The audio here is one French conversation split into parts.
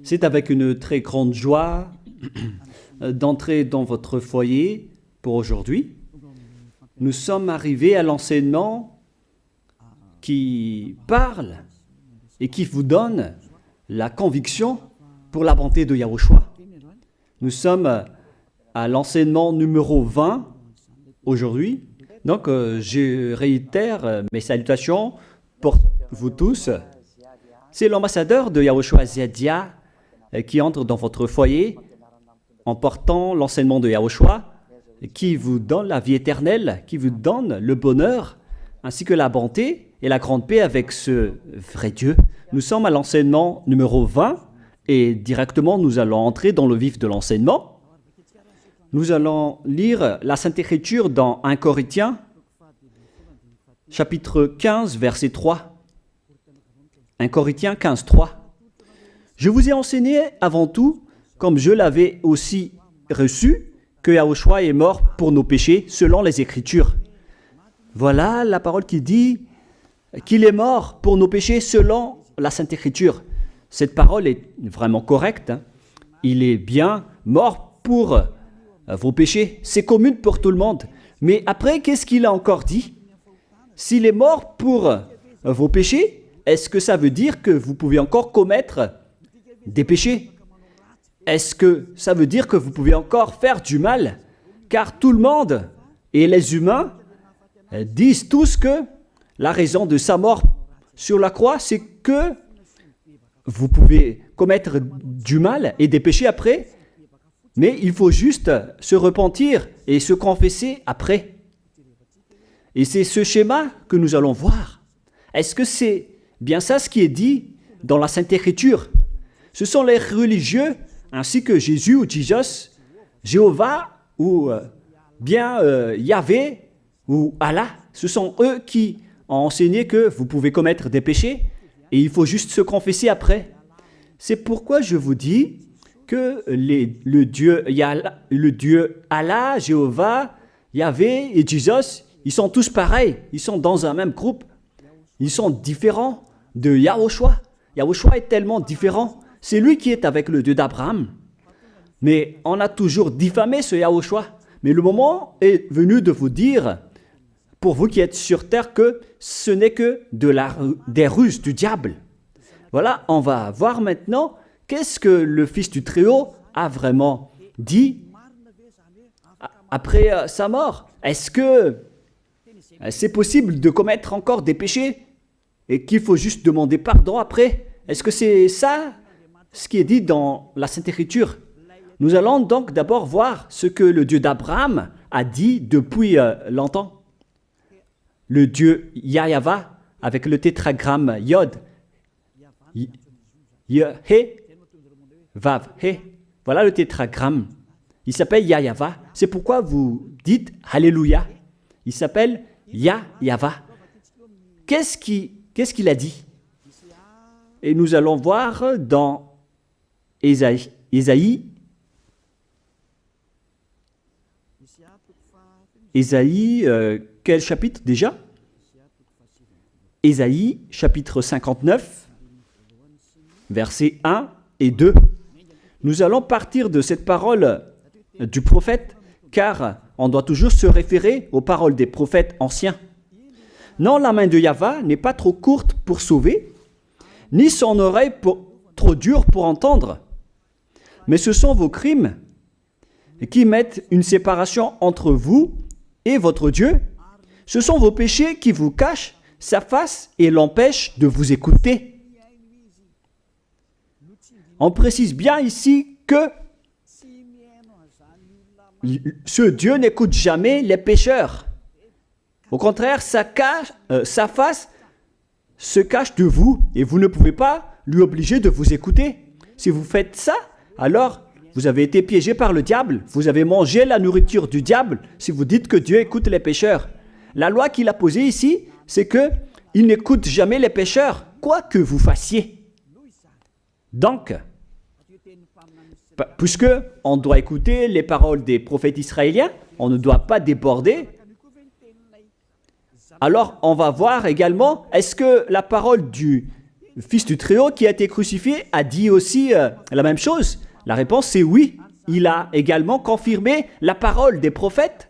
C'est avec une très grande joie d'entrer dans votre foyer pour aujourd'hui. Nous sommes arrivés à l'enseignement qui parle et qui vous donne la conviction pour la bonté de Yahushua. Nous sommes à l'enseignement numéro 20 aujourd'hui. Donc, je réitère mes salutations pour vous tous. C'est l'ambassadeur de Yahushua Ziadia qui entre dans votre foyer en portant l'enseignement de Yahushua qui vous donne la vie éternelle, qui vous donne le bonheur ainsi que la bonté et la grande paix avec ce vrai Dieu. Nous sommes à l'enseignement numéro 20 et directement nous allons entrer dans le vif de l'enseignement. Nous allons lire la Sainte Écriture dans 1 Corinthiens, chapitre 15, verset 3. 1 Corinthiens 15, 3. Je vous ai enseigné avant tout, comme je l'avais aussi reçu, que Yahushua est mort pour nos péchés selon les Écritures. Voilà la parole qui dit qu'il est mort pour nos péchés selon la Sainte Écriture. Cette parole est vraiment correcte. Il est bien mort pour vos péchés. C'est commun pour tout le monde. Mais après, qu'est-ce qu'il a encore dit? S'il est mort pour vos péchés, est-ce que ça veut dire que vous pouvez encore commettre des péchés? Est-ce que ça veut dire que vous pouvez encore faire du mal? Car tout le monde et les humains disent tous que la raison de sa mort sur la croix, c'est que vous pouvez commettre du mal et des péchés après, mais il faut juste se repentir et se confesser après. Et c'est ce schéma que nous allons voir. Est-ce que c'est bien ça ce qui est dit dans la Sainte Écriture? Ce sont les religieux, ainsi que Jésus ou Jesus, Jéhovah ou bien Yahvé ou Allah. Ce sont eux qui ont enseigné que vous pouvez commettre des péchés et il faut juste se confesser après. C'est pourquoi je vous dis que le Dieu Allah, Jéhovah, Yahvé et Jesus, ils sont tous pareils. Ils sont dans un même groupe. Ils sont différents de Yahushua. Yahushua est tellement différent. C'est lui qui est avec le Dieu d'Abraham. Mais on a toujours diffamé ce Yahushua. Mais le moment est venu de vous dire, pour vous qui êtes sur terre, que ce n'est que des ruses du diable. Voilà, on va voir maintenant qu'est-ce que le Fils du Très-Haut a vraiment dit après sa mort. Est-ce que c'est possible de commettre encore des péchés et qu'il faut juste demander pardon après? Est-ce que c'est ça ce qui est dit dans la Sainte Écriture? Nous allons donc d'abord voir ce que le Dieu d'Abraham a dit depuis longtemps. Le Dieu Yahva avec le tétragramme Yod, He, Vav, He. Voilà le tétragramme. Il s'appelle Yahva. C'est pourquoi vous dites Alléluia. Il s'appelle Yahva. Qu'est-ce qu'il a dit? Et nous allons voir dans Ésaïe, quel chapitre déjà? Ésaïe, chapitre 59, versets 1 et 2. Nous allons partir de cette parole du prophète, car on doit toujours se référer aux paroles des prophètes anciens. Non, la main de Yahva n'est pas trop courte pour sauver, ni son oreille trop dure pour entendre. Mais ce sont vos crimes qui mettent une séparation entre vous et votre Dieu. Ce sont vos péchés qui vous cachent sa face et l'empêchent de vous écouter. On précise bien ici que ce Dieu n'écoute jamais les pécheurs. Au contraire, sa face se cache de vous et vous ne pouvez pas lui obliger de vous écouter. Si vous faites ça, alors vous avez été piégé par le diable. Vous avez mangé la nourriture du diable si vous dites que Dieu écoute les pécheurs. La loi qu'il a posée ici, c'est qu'il n'écoute jamais les pécheurs, quoi que vous fassiez. Donc, puisque on doit écouter les paroles des prophètes israéliens, on ne doit pas déborder. Alors, on va voir également, est-ce que la parole du Fils du Très-Haut qui a été crucifié a dit aussi la même chose? La réponse c'est oui. Il a également confirmé la parole des prophètes.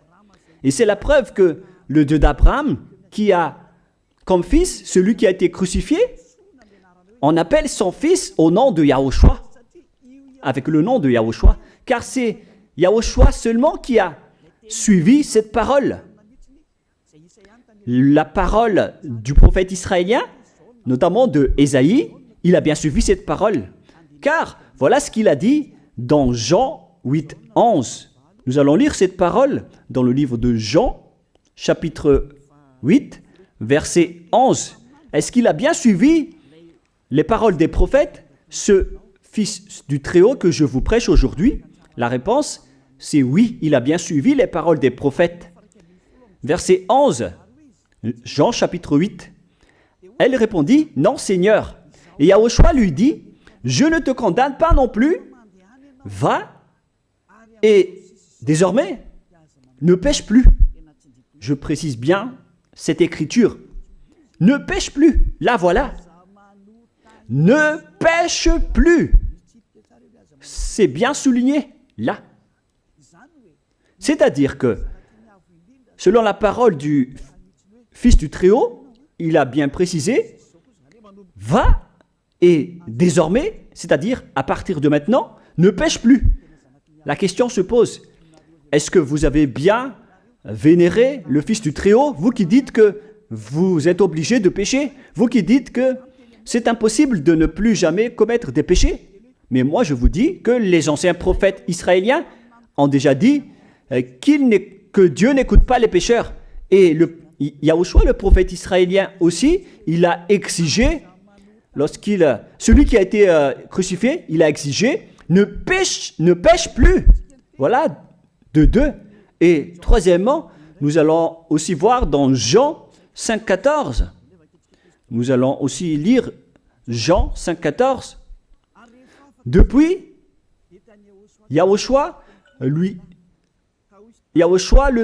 Et c'est la preuve que le Dieu d'Abraham, qui a comme fils celui qui a été crucifié, on appelle son fils au nom de Yahushua, avec le nom de Yahushua, car c'est Yahushua seulement qui a suivi cette parole. La parole du prophète israélien, notamment de Ésaïe, il a bien suivi cette parole. Car voilà ce qu'il a dit dans Jean 8, 11. Nous allons lire cette parole dans le livre de Jean, chapitre 8, verset 11. Est-ce qu'il a bien suivi les paroles des prophètes, ce Fils du Très-Haut que je vous prêche aujourd'hui? La réponse, c'est oui, il a bien suivi les paroles des prophètes. Verset 11, Jean chapitre 8. Elle répondit, non Seigneur. Et Yahushua lui dit, je ne te condamne pas non plus. Va et désormais, ne pêche plus. Je précise bien cette écriture. Ne pêche plus. Là, voilà. Ne pêche plus. C'est bien souligné, là. C'est-à-dire que, selon la parole du Fils du Très-Haut, il a bien précisé, va et désormais, c'est-à-dire à partir de maintenant, ne pêche plus. La question se pose, est-ce que vous avez bien vénéré le Fils du Très-Haut, vous qui dites que vous êtes obligé de pécher, vous qui dites que c'est impossible de ne plus jamais commettre des péchés? Mais moi je vous dis que les anciens prophètes israéliens ont déjà dit que Dieu n'écoute pas les pécheurs. Et Yahushua, le prophète israélien aussi, il a exigé, celui qui a été crucifié, il a exigé, ne pêche plus. Voilà, de deux. Et troisièmement, nous allons aussi voir dans Jean 5,14. Nous allons aussi lire Jean 5,14. Depuis, Yahushua le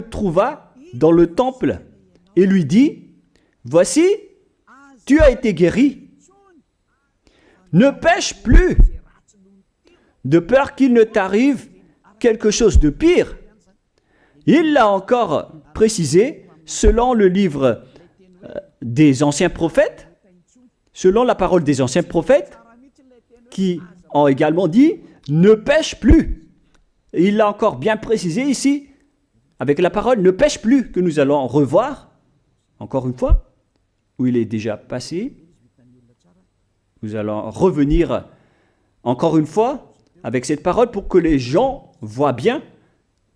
trouva dans le temple et lui dit, voici, tu as été guéri. Ne pêche plus, de peur qu'il ne t'arrive quelque chose de pire. Il l'a encore précisé selon le livre des anciens prophètes, selon la parole des anciens prophètes, qui ont également dit « ne pêche plus ». Il l'a encore bien précisé ici, avec la parole « ne pêche plus » que nous allons revoir, encore une fois, où il est déjà passé. Nous allons revenir encore une fois avec cette parole pour que les gens voient bien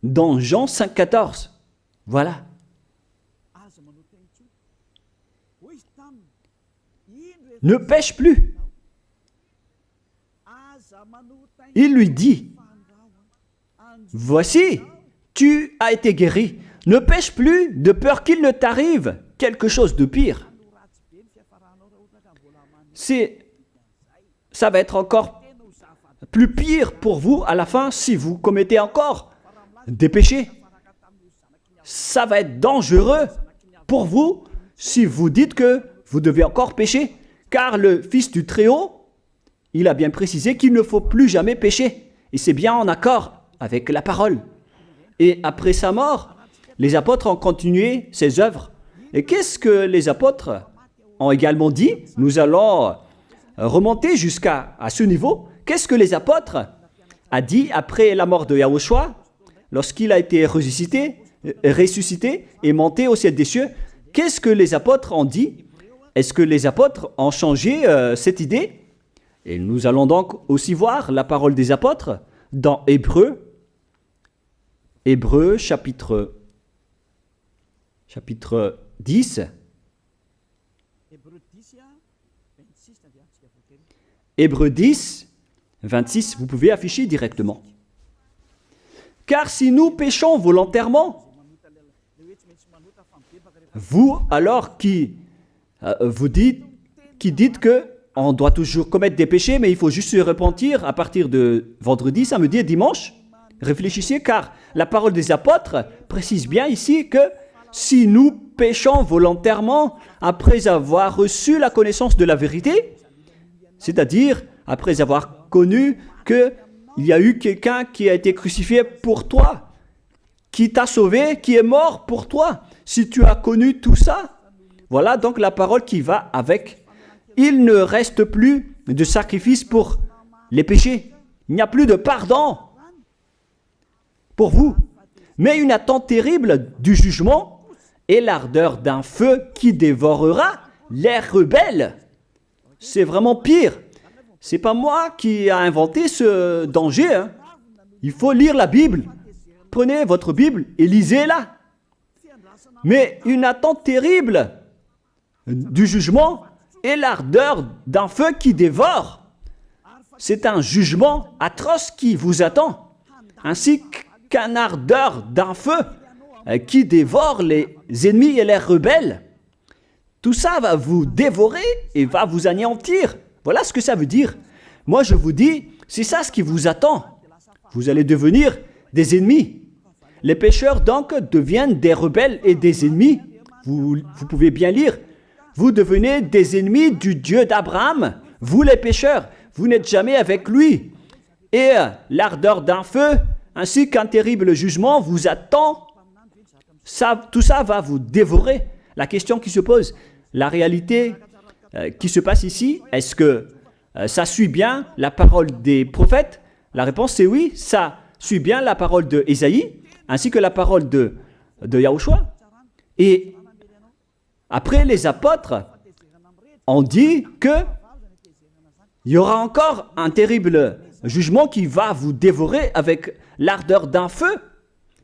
dans Jean 5,14. Voilà. Ne pêche plus. Il lui dit, voici, tu as été guéri. Ne pêche plus de peur qu'il ne t'arrive quelque chose de pire. Ça va être encore plus pire pour vous à la fin si vous commettez encore des péchés. Ça va être dangereux pour vous si vous dites que vous devez encore pécher. Car le Fils du Très-Haut, il a bien précisé qu'il ne faut plus jamais pécher. Et c'est bien en accord avec la parole. Et après sa mort, les apôtres ont continué ses œuvres. Et qu'est-ce que les apôtres ont également dit? Nous allons remonter jusqu'à ce niveau. Qu'est-ce que les apôtres ont dit après la mort de Yahushua, lorsqu'il a été ressuscité et monté au ciel des cieux? Qu'est-ce que les apôtres ont dit? Est-ce que les apôtres ont changé cette idée? Et nous allons donc aussi voir la parole des apôtres dans Hébreux chapitre 10. Hébreux 10, 26, vous pouvez afficher directement. Car si nous péchons volontairement, vous alors qui dites que on doit toujours commettre des péchés, mais il faut juste se repentir à partir de vendredi, samedi et dimanche. Réfléchissez, car la parole des apôtres précise bien ici que si nous péchons volontairement après avoir reçu la connaissance de la vérité, C'est-à-dire, après avoir connu qu'il y a eu quelqu'un qui a été crucifié pour toi, qui t'a sauvé, qui est mort pour toi. Si tu as connu tout ça, voilà donc la parole qui va avec. Il ne reste plus de sacrifice pour les péchés. Il n'y a plus de pardon pour vous. Mais une attente terrible du jugement et l'ardeur d'un feu qui dévorera les rebelles. C'est vraiment pire. C'est pas moi qui ai inventé ce danger. Hein. Il faut lire la Bible. Prenez votre Bible et lisez-la. Mais une attente terrible du jugement et l'ardeur d'un feu qui dévore. C'est un jugement atroce qui vous attend, ainsi qu'un ardeur d'un feu qui dévore les ennemis et les rebelles. Tout ça va vous dévorer et va vous anéantir. Voilà ce que ça veut dire. Moi, je vous dis, c'est ça ce qui vous attend. Vous allez devenir des ennemis. Les pécheurs, donc, deviennent des rebelles et des ennemis. Vous pouvez bien lire. Vous devenez des ennemis du Dieu d'Abraham. Vous, les pécheurs, vous n'êtes jamais avec lui. Et l'ardeur d'un feu, ainsi qu'un terrible jugement, vous attend. Tout ça va vous dévorer. La question qui se pose, la réalité qui se passe ici, est-ce que ça suit bien la parole des prophètes? La réponse c'est oui, ça suit bien la parole de Ésaïe, ainsi que la parole de Yahushua. Et après, les apôtres ont dit qu'il y aura encore un terrible jugement qui va vous dévorer avec l'ardeur d'un feu.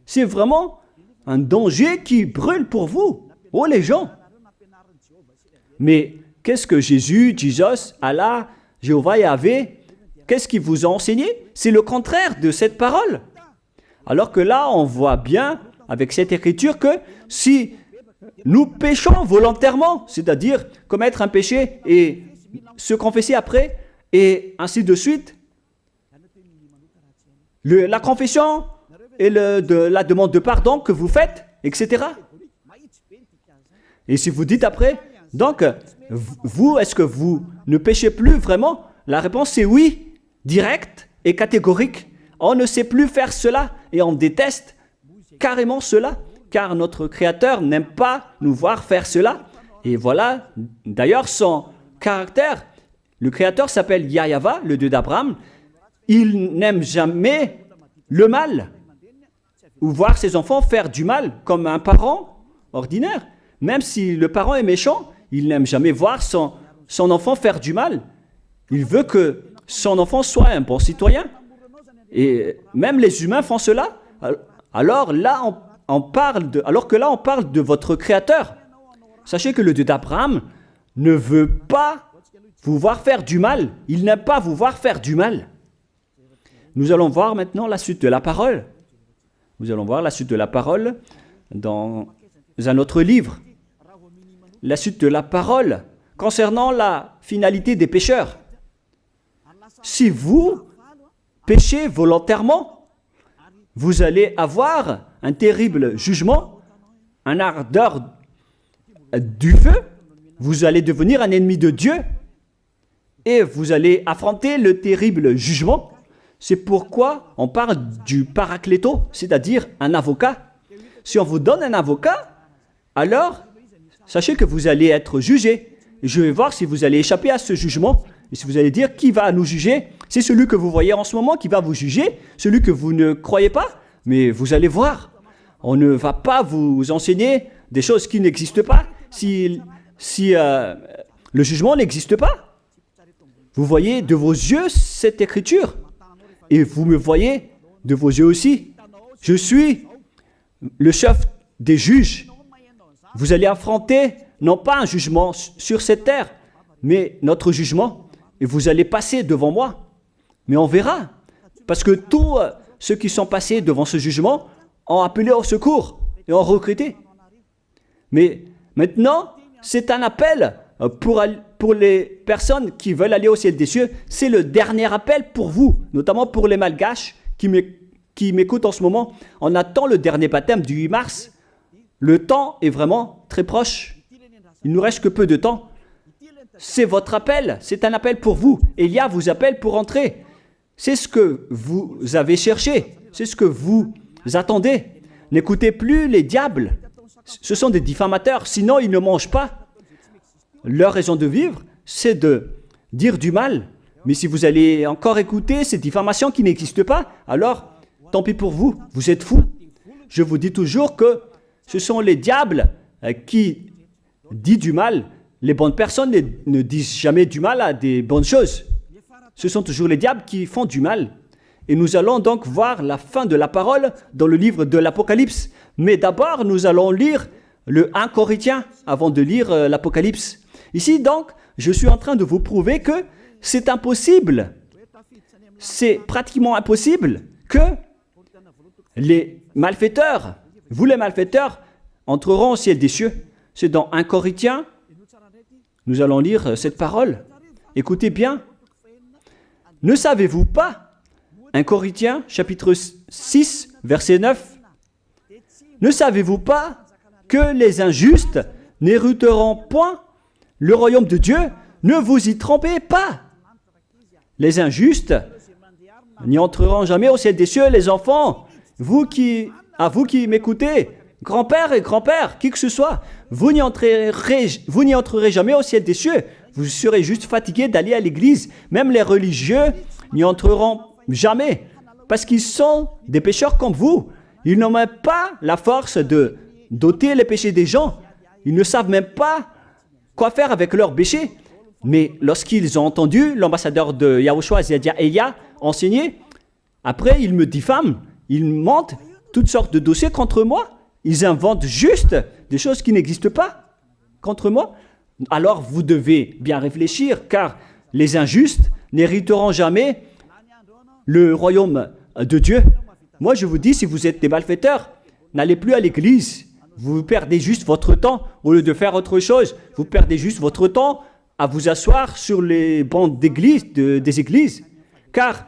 C'est vraiment un danger qui brûle pour vous. Oh les gens! Mais qu'est-ce que Jésus, Allah, Jéhovah, Yahvé, qu'est-ce qu'ils vous ont enseigné? C'est le contraire de cette parole. Alors que là, on voit bien avec cette écriture que si nous péchons volontairement, c'est-à-dire commettre un péché et se confesser après, et ainsi de suite, la confession et la demande de pardon que vous faites, etc. Et si vous dites après, donc, vous, est-ce que vous ne péchez plus vraiment? La réponse c'est oui, directe et catégorique. On ne sait plus faire cela et on déteste carrément cela, car notre Créateur n'aime pas nous voir faire cela. Et voilà, d'ailleurs, son caractère, le Créateur s'appelle Yahva, le Dieu d'Abraham. Il n'aime jamais le mal, ou voir ses enfants faire du mal, comme un parent ordinaire. Même si le parent est méchant, il n'aime jamais voir son enfant faire du mal. Il veut que son enfant soit un bon citoyen. Et même les humains font cela. Alors que là, on parle de votre Créateur. Sachez que le Dieu d'Abraham ne veut pas vous voir faire du mal. Il n'aime pas vous voir faire du mal. Nous allons voir maintenant la suite de la parole. Nous allons voir la suite de la parole dans un autre livre. La suite de la parole concernant la finalité des pécheurs. Si vous péchez volontairement, vous allez avoir un terrible jugement, un ardeur du feu, vous allez devenir un ennemi de Dieu et vous allez affronter le terrible jugement. C'est pourquoi on parle du paracléto, c'est-à-dire un avocat. Si on vous donne un avocat, alors sachez que vous allez être jugé. Je vais voir si vous allez échapper à ce jugement. Et si vous allez dire qui va nous juger, c'est celui que vous voyez en ce moment qui va vous juger, celui que vous ne croyez pas. Mais vous allez voir, on ne va pas vous enseigner des choses qui n'existent pas si le jugement n'existe pas. Vous voyez de vos yeux cette écriture et vous me voyez de vos yeux aussi. Je suis le chef des juges. Vous allez affronter non pas un jugement sur cette terre, mais notre jugement. Et vous allez passer devant moi. Mais on verra. Parce que tous ceux qui sont passés devant ce jugement ont appelé au secours et ont recruté. Mais maintenant, c'est un appel pour les personnes qui veulent aller au ciel des cieux. C'est le dernier appel pour vous, notamment pour les Malgaches qui m'écoutent en ce moment. On attend le dernier baptême du 8 mars. Le temps est vraiment très proche. Il ne nous reste que peu de temps. c'est votre appel, c'est un appel pour vous. Élia vous appelle pour entrer. C'est ce que vous avez cherché, c'est ce que vous attendez. N'écoutez plus les diables, ce sont des diffamateurs, sinon ils ne mangent pas. Leur raison de vivre, c'est de dire du mal. Mais si vous allez encore écouter ces diffamations qui n'existent pas, alors tant pis pour vous, vous êtes fous. Je vous dis toujours que ce sont les diables qui disent du mal. Les bonnes personnes ne disent jamais du mal à des bonnes choses. Ce sont toujours les diables qui font du mal. Et nous allons donc voir la fin de la parole dans le livre de l'Apocalypse. Mais d'abord, nous allons lire le 1 Corinthiens avant de lire l'Apocalypse. Ici donc, je suis en train de vous prouver que c'est impossible. C'est pratiquement impossible que les malfaiteurs, vous les malfaiteurs, entreront au ciel des cieux. C'est dans 1 Corinthiens, nous allons lire cette parole. Écoutez bien. Ne savez-vous pas, 1 Corinthiens, chapitre 6, verset 9, ne savez-vous pas que les injustes n'hériteront point le royaume de Dieu? Ne vous y trompez pas. Les injustes n'y entreront jamais au ciel des cieux, les enfants. Vous qui m'écoutez, grand-père et grand-père, qui que ce soit, vous n'y entrerez jamais au ciel des cieux. Vous serez juste fatigué d'aller à l'église. Même les religieux n'y entreront jamais parce qu'ils sont des pécheurs comme vous. Ils n'ont même pas la force de d'ôter les péchés des gens. Ils ne savent même pas quoi faire avec leurs péchés. Mais lorsqu'ils ont entendu l'ambassadeur de Yahushua, c'est-à-dire Elia, enseigner, après ils me diffament, ils mentent toutes sortes de dossiers contre moi. Ils inventent juste des choses qui n'existent pas contre moi. Alors vous devez bien réfléchir, car les injustes n'hériteront jamais le royaume de Dieu. Moi je vous dis, si vous êtes des malfaiteurs, n'allez plus à l'église. Vous perdez juste votre temps au lieu de faire autre chose. Vous perdez juste votre temps à vous asseoir sur les bancs d'église, des églises. Car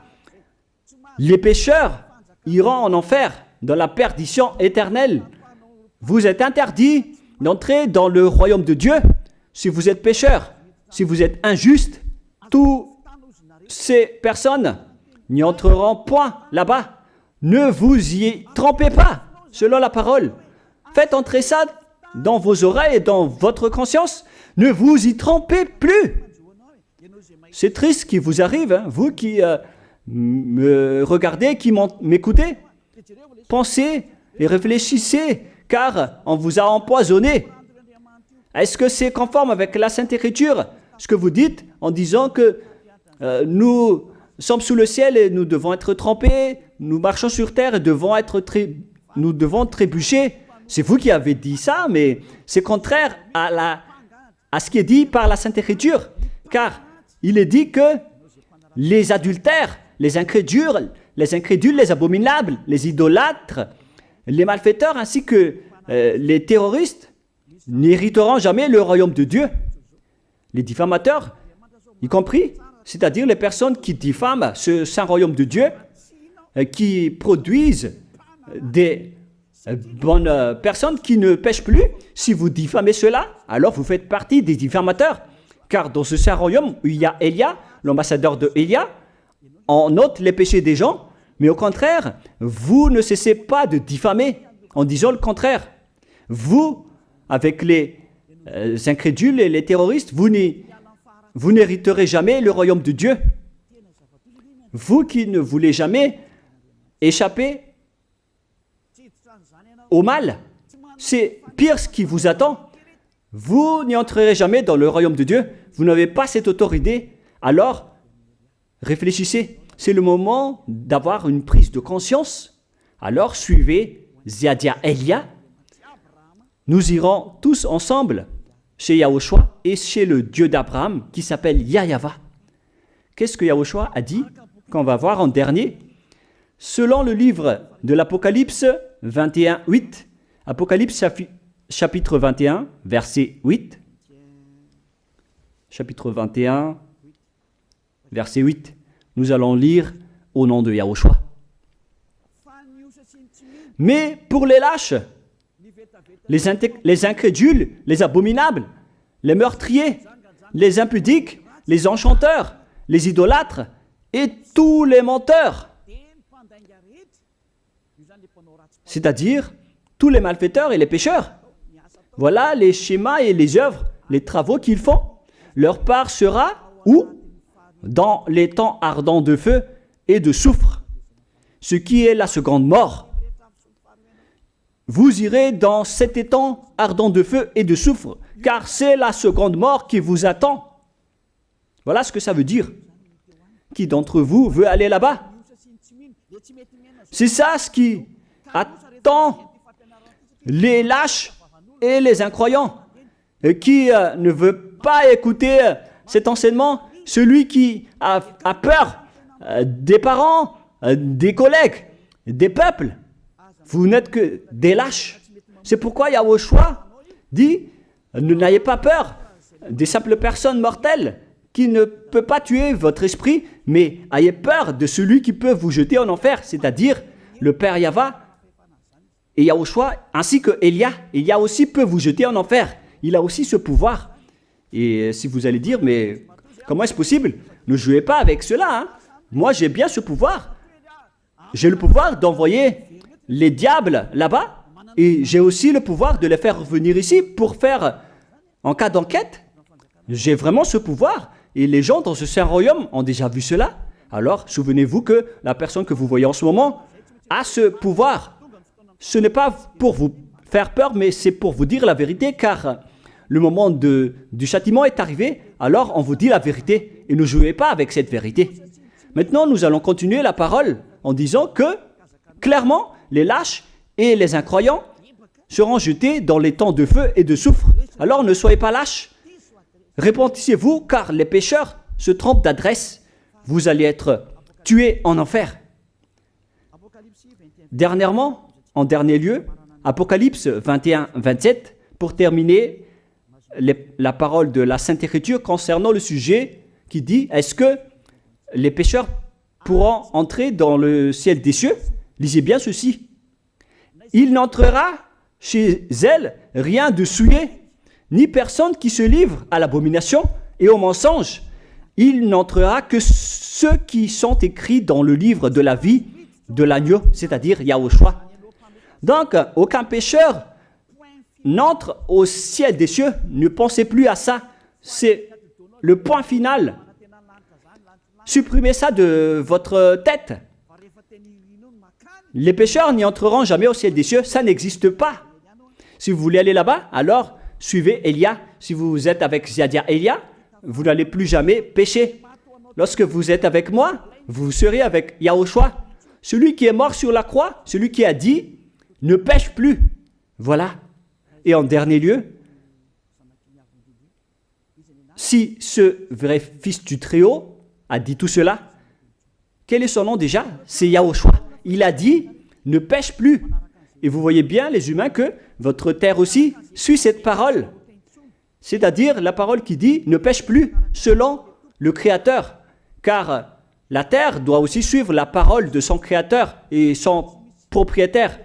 les pécheurs iront en enfer, dans la perdition éternelle. Vous êtes interdit d'entrer dans le royaume de Dieu si vous êtes pécheur, si vous êtes injuste. Toutes ces personnes n'y entreront point là-bas. Ne vous y trompez pas, selon la parole. Faites entrer ça dans vos oreilles et dans votre conscience. Ne vous y trompez plus. C'est triste ce qui vous arrive, hein, vous qui me regardez, qui m'écoutez. Pensez et réfléchissez, car on vous a empoisonné. Est-ce que c'est conforme avec la Sainte Écriture, ce que vous dites en disant que nous sommes sous le ciel et nous devons être trempés, nous marchons sur terre et nous devons trébucher? C'est vous qui avez dit ça, mais c'est contraire à ce qui est dit par la Sainte Écriture, car il est dit que les adultères, les incrédules, les abominables, les idolâtres, les malfaiteurs ainsi que les terroristes n'hériteront jamais le royaume de Dieu. Les diffamateurs, y compris, c'est-à-dire les personnes qui diffament ce saint royaume de Dieu, qui produisent des bonnes personnes qui ne pêchent plus. Si vous diffamez cela, alors vous faites partie des diffamateurs. Car dans ce saint royaume où il y a Elia, l'ambassadeur de Elia, on note les péchés des gens, mais au contraire, vous ne cessez pas de diffamer en disant le contraire. Vous, avec les incrédules et les terroristes, vous n'hériterez jamais le royaume de Dieu. Vous qui ne voulez jamais échapper au mal, c'est pire ce qui vous attend. Vous n'y entrerez jamais dans le royaume de Dieu. Vous n'avez pas cette autorité. Alors, réfléchissez. C'est le moment d'avoir une prise de conscience. Alors, suivez Ziadia Elia. Nous irons tous ensemble chez Yahushua et chez le Dieu d'Abraham qui s'appelle Yahweh. Qu'est-ce que Yahushua a dit qu'on va voir en dernier? Selon le livre de l'Apocalypse 21, 8, Apocalypse chapitre 21, verset 8, chapitre 21, verset 8, nous allons lire au nom de Yahushua. Mais pour les lâches, les incrédules, les abominables, les meurtriers, les impudiques, les enchanteurs, les idolâtres et tous les menteurs. C'est-à-dire tous les malfaiteurs et les pécheurs. Voilà les schémas et les œuvres, les travaux qu'ils font. Leur part sera où? Dans les temps ardents de feu et de soufre, ce qui est la seconde mort. Vous irez dans cet étang ardent de feu et de soufre, car c'est la seconde mort qui vous attend. Voilà ce que ça veut dire. Qui d'entre vous veut aller là-bas? C'est ça ce qui attend les lâches et les incroyants, qui ne veut pas écouter cet enseignement, celui qui a peur des parents, des collègues, des peuples. Vous n'êtes que des lâches. C'est pourquoi Yahushua dit, ne n'ayez pas peur des simples personnes mortelles qui ne peut pas tuer votre esprit, mais ayez peur de celui qui peut vous jeter en enfer, c'est-à-dire le Père Yahva et Yahushua, ainsi que Elia. Elia aussi peut vous jeter en enfer. Il a aussi ce pouvoir. Et si vous allez dire, mais comment est-ce possible? Ne jouez pas avec cela. Hein. Moi, j'ai bien ce pouvoir. J'ai le pouvoir d'envoyer les diables là-bas. Et j'ai aussi le pouvoir de les faire revenir ici pour faire, en cas d'enquête. J'ai vraiment ce pouvoir. Et les gens dans ce saint royaume ont déjà vu cela. Alors, souvenez-vous que la personne que vous voyez en ce moment a ce pouvoir. Ce n'est pas pour vous faire peur, mais c'est pour vous dire la vérité, car le moment du châtiment est arrivé, alors on vous dit la vérité, et ne jouez pas avec cette vérité. Maintenant, nous allons continuer la parole en disant que, clairement, les lâches et les incroyants seront jetés dans les temps de feu et de soufre. Alors ne soyez pas lâches, repentissez-vous, car les pécheurs se trompent d'adresse. Vous allez être tués en enfer. Dernièrement, en dernier lieu, Apocalypse 21-27, pour terminer la parole de la Sainte Écriture concernant le sujet qui dit, est-ce que les pécheurs pourront entrer dans le ciel des cieux? Lisez bien ceci. Il n'entrera chez elle rien de souillé, ni personne qui se livre à l'abomination et au mensonge. Il n'entrera que ceux qui sont écrits dans le livre de la vie de l'agneau, c'est-à-dire Yahushua. Donc, aucun pécheur n'entre au ciel des cieux. Ne pensez plus à ça. C'est le point final. Supprimez ça de votre tête. Les pécheurs n'y entreront jamais au ciel des cieux. Ça n'existe pas. Si vous voulez aller là-bas, alors suivez Elia. Si vous êtes avec Ziadia Elia, vous n'allez plus jamais pécher. Lorsque vous êtes avec moi, vous serez avec Yahushua. Celui qui est mort sur la croix, celui qui a dit, ne pêche plus. Voilà. Et en dernier lieu, si ce vrai fils du Très-Haut a dit tout cela, quel est son nom déjà? C'est Yahushua. Il a dit, ne pêche plus. Et vous voyez bien, les humains, que votre terre aussi suit cette parole. C'est-à-dire la parole qui dit, ne pêche plus, selon le Créateur. Car la terre doit aussi suivre la parole de son Créateur et son propriétaire.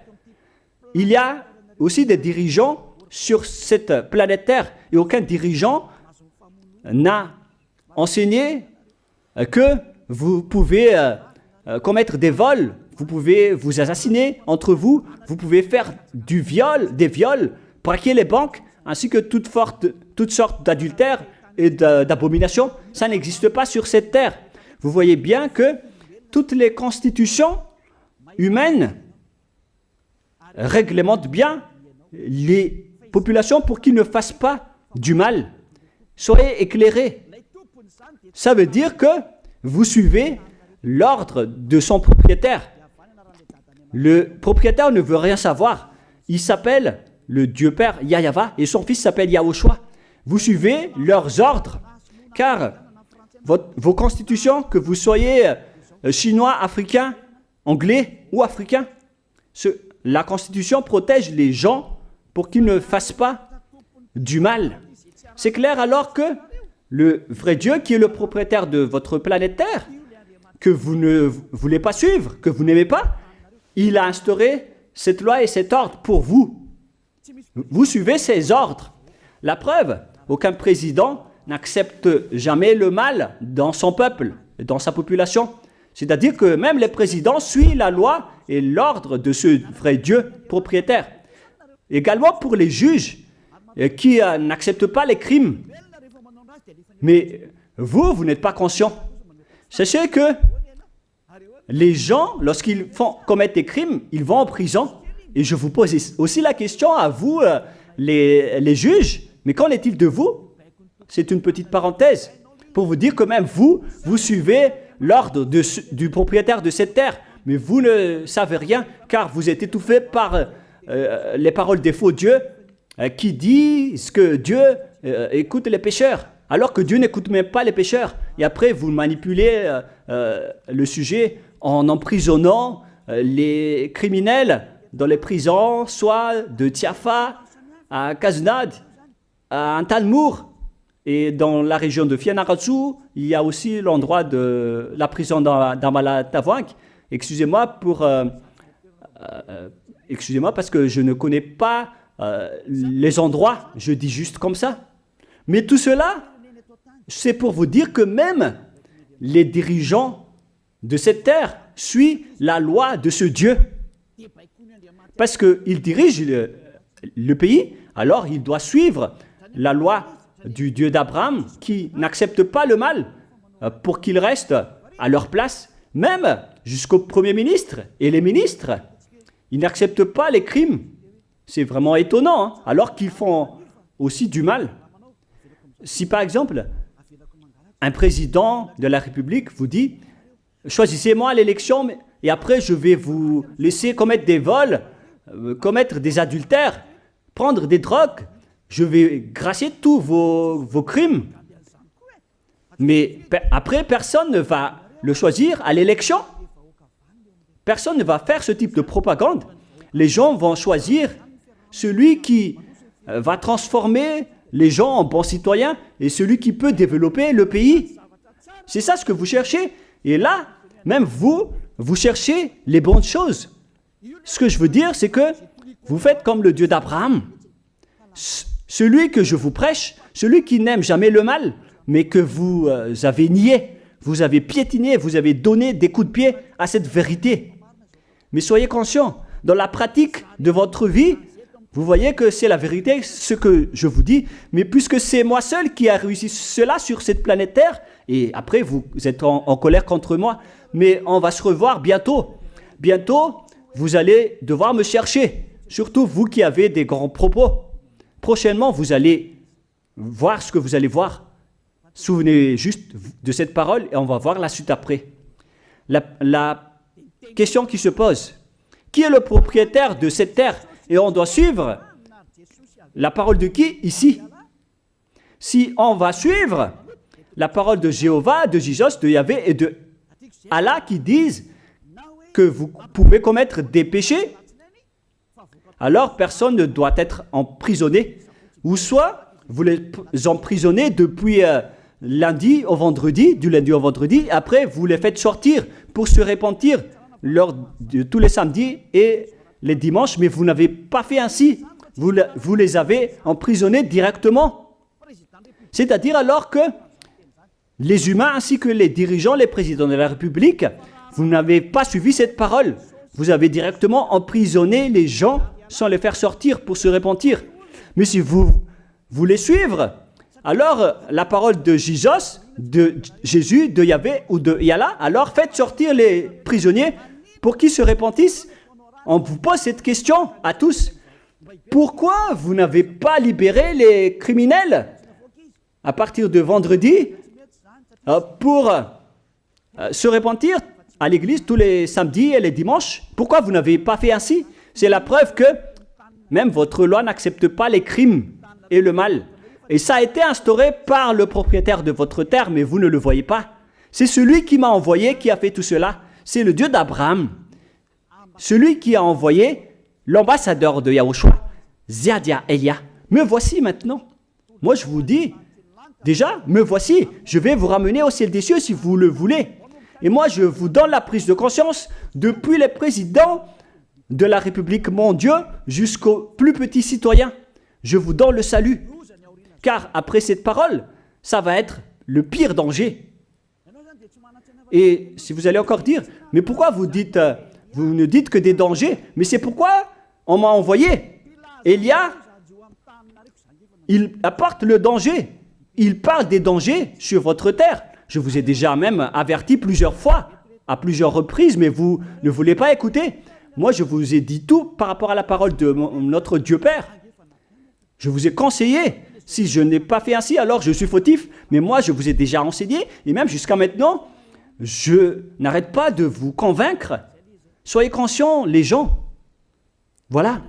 Il y a aussi des dirigeants sur cette planète Terre et aucun dirigeant n'a enseigné que vous pouvez commettre des vols, vous pouvez vous assassiner entre vous, vous pouvez faire des viols, braquer les banques, ainsi que toutes sortes d'adultères et d'abominations. Ça n'existe pas sur cette terre. Vous voyez bien que toutes les constitutions humaines réglementent bien les populations pour qu'ils ne fassent pas du mal. Soyez éclairés. Ça veut dire que vous suivez l'ordre de son propriétaire. Le propriétaire ne veut rien savoir. Il s'appelle le Dieu Père Yahva et son fils s'appelle Yahushua. Vous suivez leurs ordres, car vos constitutions, que vous soyez chinois, africain, anglais ou africain, la constitution protège les gens pour qu'ils ne fassent pas du mal. C'est clair alors que le vrai Dieu, qui est le propriétaire de votre planète Terre, que vous ne voulez pas suivre, que vous n'aimez pas, il a instauré cette loi et cet ordre pour vous. Vous suivez ces ordres. La preuve, aucun président n'accepte jamais le mal dans son peuple, dans sa population. C'est-à-dire que même les présidents suivent la loi et l'ordre de ce vrai Dieu propriétaire. Également pour les juges qui n'acceptent pas les crimes. Mais vous n'êtes pas conscient. Sachez que les gens, lorsqu'ils commettent des crimes, ils vont en prison. Et je vous pose aussi la question à vous, les juges, mais qu'en est-il de vous? C'est une petite parenthèse pour vous dire que même vous suivez l'ordre du propriétaire de cette terre, mais vous ne savez rien car vous êtes étouffé par les paroles des faux dieux qui disent que Dieu écoute les pécheurs, alors que Dieu n'écoute même pas les pécheurs. Et après, vous manipulez le sujet en emprisonnant les criminels dans les prisons, soit de Tiafa à Kaznad, à Antalmour. Et dans la région de Fianarantsoa, il y a aussi l'endroit de la prison d'Amala-Tavoink. Excusez-moi parce que je ne connais pas les endroits, je dis juste comme ça. Mais tout cela, c'est pour vous dire que même les dirigeants de cette terre suivent la loi de ce Dieu. Parce qu'il dirige le pays, alors il doit suivre la loi du Dieu d'Abraham qui n'accepte pas le mal pour qu'ils restent à leur place, même jusqu'au Premier ministre et les ministres. Ils n'acceptent pas les crimes. C'est vraiment étonnant, hein, alors qu'ils font aussi du mal. Si par exemple, un président de la République vous dit « Choisissez-moi à l'élection et après je vais vous laisser commettre des vols, commettre des adultères, prendre des drogues, je vais gracier tous vos crimes. » Mais après, personne ne va le choisir à l'élection. Personne ne va faire ce type de propagande. Les gens vont choisir celui qui va transformer les gens en bons citoyens et celui qui peut développer le pays. C'est ça ce que vous cherchez. Et là, même vous cherchez les bonnes choses. Ce que je veux dire, c'est que vous faites comme le Dieu d'Abraham. Celui que je vous prêche, celui qui n'aime jamais le mal, mais que vous avez nié, vous avez piétiné, vous avez donné des coups de pied à cette vérité. Mais soyez conscients, dans la pratique de votre vie, vous voyez que c'est la vérité, ce que je vous dis, mais puisque c'est moi seul qui a réussi cela sur cette planète Terre, et après vous êtes en colère contre moi, mais on va se revoir bientôt. Bientôt, vous allez devoir me chercher, surtout vous qui avez des grands propos. Prochainement, vous allez voir ce que vous allez voir. Souvenez juste de cette parole et on va voir la suite après. La question qui se pose, qui est le propriétaire de cette terre? Et on doit suivre la parole de qui ici? Si on va suivre la parole de Jéhovah, de Jésus, de Yahvé et de Allah qui disent que vous pouvez commettre des péchés, alors personne ne doit être emprisonné. Ou soit vous les emprisonnez depuis lundi au vendredi, du lundi au vendredi, après vous les faites sortir pour se repentir lors de tous les samedis et les dimanches, mais vous n'avez pas fait ainsi. Vous les avez emprisonnés directement. C'est-à-dire alors que les humains ainsi que les dirigeants, les présidents de la République, vous n'avez pas suivi cette parole. Vous avez directement emprisonné les gens sans les faire sortir pour se repentir. Mais si vous voulez suivre, alors la parole de Jésus, de Yahvé ou de Yallah, alors faites sortir les prisonniers pour qu'ils se repentissent. On vous pose cette question à tous. Pourquoi vous n'avez pas libéré les criminels à partir de vendredi pour se repentir à l'église tous les samedis et les dimanches? Pourquoi vous n'avez pas fait ainsi? C'est la preuve que même votre loi n'accepte pas les crimes et le mal. Et ça a été instauré par le propriétaire de votre terre, mais vous ne le voyez pas. C'est celui qui m'a envoyé qui a fait tout cela. C'est le Dieu d'Abraham. Celui qui a envoyé l'ambassadeur de Yahushua, Ziadia Elia. Me voici maintenant. Moi je vous dis, déjà, me voici. Je vais vous ramener au ciel des cieux si vous le voulez. Et moi je vous donne la prise de conscience depuis les présidents de la République, mon Dieu, jusqu'aux plus petits citoyens. Je vous donne le salut. Car après cette parole, ça va être le pire danger. Et si vous allez encore dire, mais pourquoi vous ne dites que des dangers? Mais c'est pourquoi on m'a envoyé. Élia, il apporte le danger. Il parle des dangers sur votre terre. Je vous ai déjà même averti plusieurs fois, à plusieurs reprises, mais vous ne voulez pas écouter. Moi, je vous ai dit tout par rapport à la parole de notre Dieu Père. Je vous ai conseillé. Si je n'ai pas fait ainsi, alors je suis fautif. Mais moi, je vous ai déjà enseigné. Et même jusqu'à maintenant, je n'arrête pas de vous convaincre. Soyez conscients, les gens. Voilà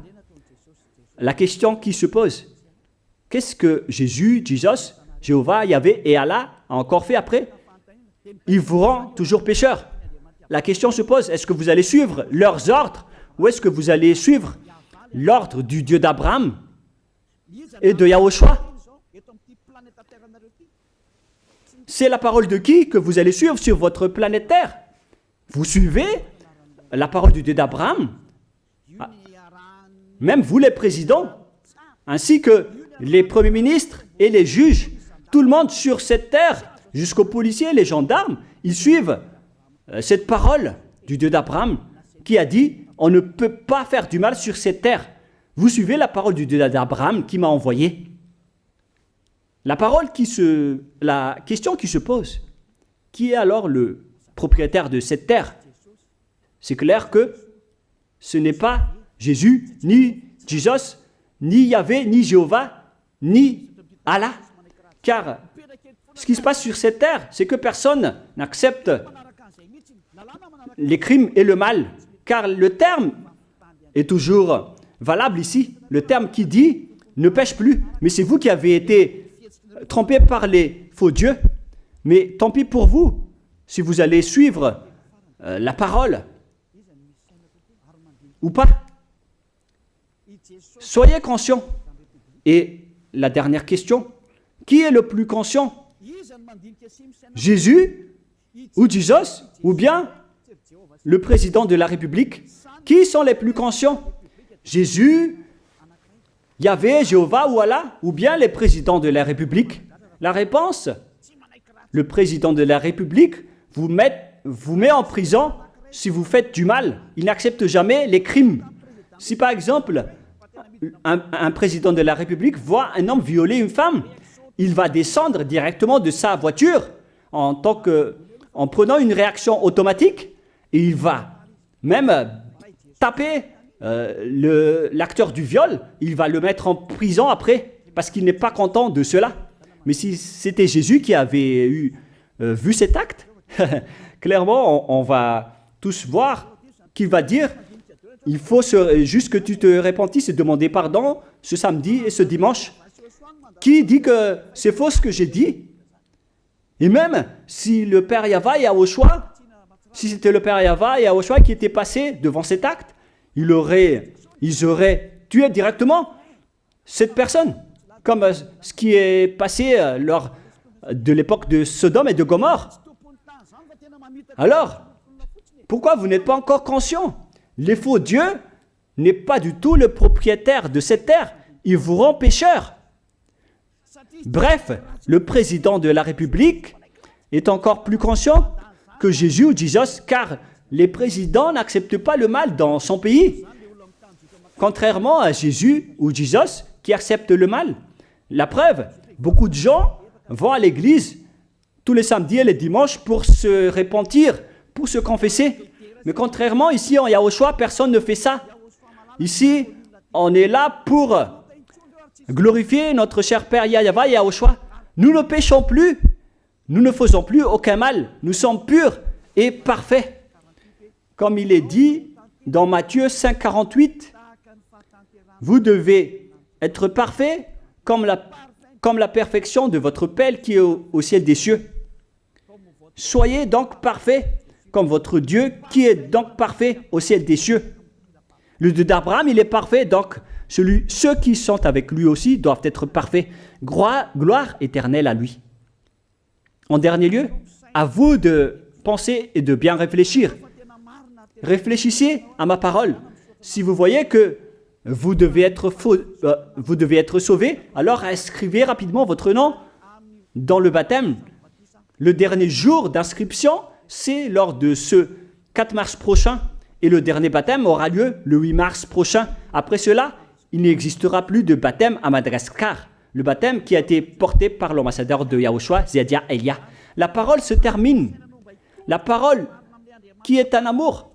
la question qui se pose. Qu'est-ce que Jésus, Jéhovah, Yahvé et Allah a encore fait après? Il vous rend toujours pécheur. La question se pose, est-ce que vous allez suivre leurs ordres ou est-ce que vous allez suivre l'ordre du Dieu d'Abraham et de Yahushua? C'est la parole de qui que vous allez suivre sur votre planète Terre? Vous suivez la parole du Dieu d'Abraham? Même vous les présidents, ainsi que les premiers ministres et les juges, tout le monde sur cette terre, jusqu'aux policiers, les gendarmes, ils suivent cette parole du Dieu d'Abraham qui a dit, on ne peut pas faire du mal sur cette terre. Vous suivez la parole du Dieu d'Abraham qui m'a envoyé. La question qui se pose, qui est alors le propriétaire de cette terre? C'est clair que ce n'est pas Jésus, ni Jesus, ni Yahvé, ni Jéhovah, ni Allah. Car ce qui se passe sur cette terre, c'est que personne n'accepte les crimes et le mal. Car le terme est toujours valable ici. Le terme qui dit « ne pêche plus ». Mais c'est vous qui avez été trompés par les faux dieux. Mais tant pis pour vous, si vous allez suivre la parole ou pas. Soyez conscients. Et la dernière question, qui est le plus conscient? Jésus ou Jesus ou bien le président de la République? Qui sont les plus conscients? Jésus, Yahvé, Jéhovah ou Allah ou bien les présidents de la République? La réponse, le président de la République vous met en prison si vous faites du mal. Il n'accepte jamais les crimes. Si par exemple, un président de la République voit un homme violer une femme, il va descendre directement de sa voiture en prenant une réaction automatique et il va même taper l'acteur du viol, il va le mettre en prison après parce qu'il n'est pas content de cela. Mais si c'était Jésus qui avait vu cet acte, clairement on va tous voir qu'il va dire il faut juste que tu te repentisses et demander pardon ce samedi et ce dimanche. Qui dit que c'est faux ce que j'ai dit? Et même si le Père Yahvé et Yahushua, si c'était le Père Yahvé et Yahushua qui étaient passés devant cet acte, ils auraient tué directement cette personne, comme ce qui est passé lors de l'époque de Sodome et de Gomorrhe. Alors, pourquoi vous n'êtes pas encore conscient? Les faux dieux n'est pas du tout le propriétaire de cette terre. Il vous rend pécheur. Bref, le président de la République est encore plus conscient que Jésus ou Jesus, car les présidents n'acceptent pas le mal dans son pays. Contrairement à Jésus ou Jesus qui acceptent le mal. La preuve, beaucoup de gens vont à l'église tous les samedis et les dimanches pour se repentir, pour se confesser. Mais contrairement, ici en Yahushua, personne ne fait ça. Ici, on est là pour glorifier notre cher Père Yahvé et Yahushua. Nous ne péchons plus, nous ne faisons plus aucun mal. Nous sommes purs et parfaits. Comme il est dit dans Matthieu 5, 48, vous devez être parfaits comme la perfection de votre Père qui est au ciel des cieux. Soyez donc parfaits comme votre Dieu qui est donc parfait au ciel des cieux. Le Dieu d'Abraham, il est parfait, donc ceux qui sont avec lui aussi doivent être parfaits. Gloire éternelle à lui. En dernier lieu, à vous de penser et de bien réfléchir. Réfléchissez à ma parole. Si vous voyez que vous devez être sauvés, alors inscrivez rapidement votre nom dans le baptême, le dernier jour d'inscription, c'est lors de ce 4 mars prochain. Et le dernier baptême aura lieu le 8 mars prochain. Après cela, il n'existera plus de baptême à Madagascar. Le baptême qui a été porté par l'ambassadeur de Yahushua, Ziadia Elia. La parole se termine. La parole qui est un amour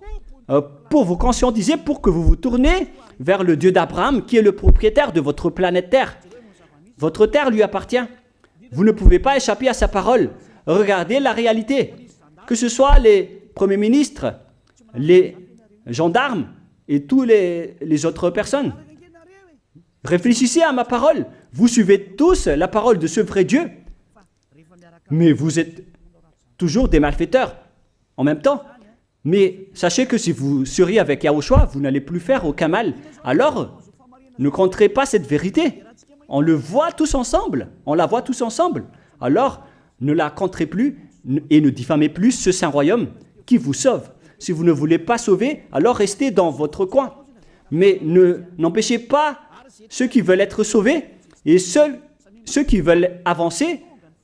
pour vous conscientiser, pour que vous vous tournez vers le Dieu d'Abraham qui est le propriétaire de votre planète Terre. Votre terre lui appartient. Vous ne pouvez pas échapper à sa parole. Regardez la réalité. Que ce soit les premiers ministres, les gendarmes et tous les autres personnes. Réfléchissez à ma parole. Vous suivez tous la parole de ce vrai Dieu. Mais vous êtes toujours des malfaiteurs en même temps. Mais sachez que si vous seriez avec Yahushua, vous n'allez plus faire aucun mal. Alors, ne compterez pas cette vérité. On le voit tous ensemble. On la voit tous ensemble. Alors, ne la compterez plus et ne diffamez plus ce saint royaume qui vous sauve. Si vous ne voulez pas sauver, alors restez dans votre coin. Mais n'empêchez pas ceux qui veulent être sauvés et ceux qui veulent avancer,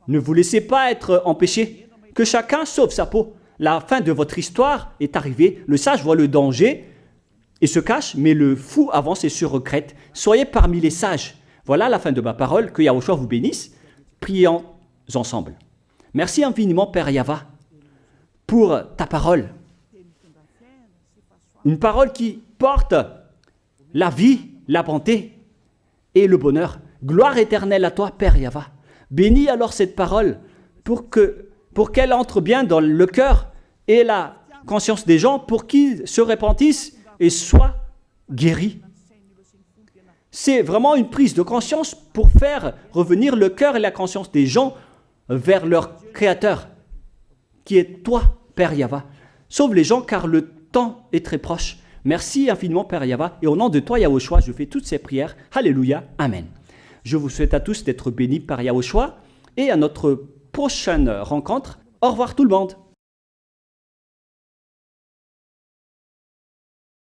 ne vous laissez pas être empêchés. Que chacun sauve sa peau. La fin de votre histoire est arrivée. Le sage voit le danger et se cache, mais le fou avance et se regrette. Soyez parmi les sages. Voilà la fin de ma parole. Que Yahushua vous bénisse. Prions ensemble. Merci infiniment, Père Yahva, pour ta parole. Une parole qui porte la vie, la bonté et le bonheur. Gloire éternelle à toi, Père Yahva. Bénis alors cette parole pour qu'elle entre bien dans le cœur et la conscience des gens, pour qu'ils se repentissent et soient guéris. C'est vraiment une prise de conscience pour faire revenir le cœur et la conscience des gens vers leur Créateur, qui est toi, Père Yahva. Sauve les gens, car le temps est très proche. Merci infiniment, Père Yahva, et au nom de toi, Yahushua, je fais toutes ces prières. Alléluia, Amen. Je vous souhaite à tous d'être bénis par Yahushua, et à notre prochaine rencontre. Au revoir tout le monde.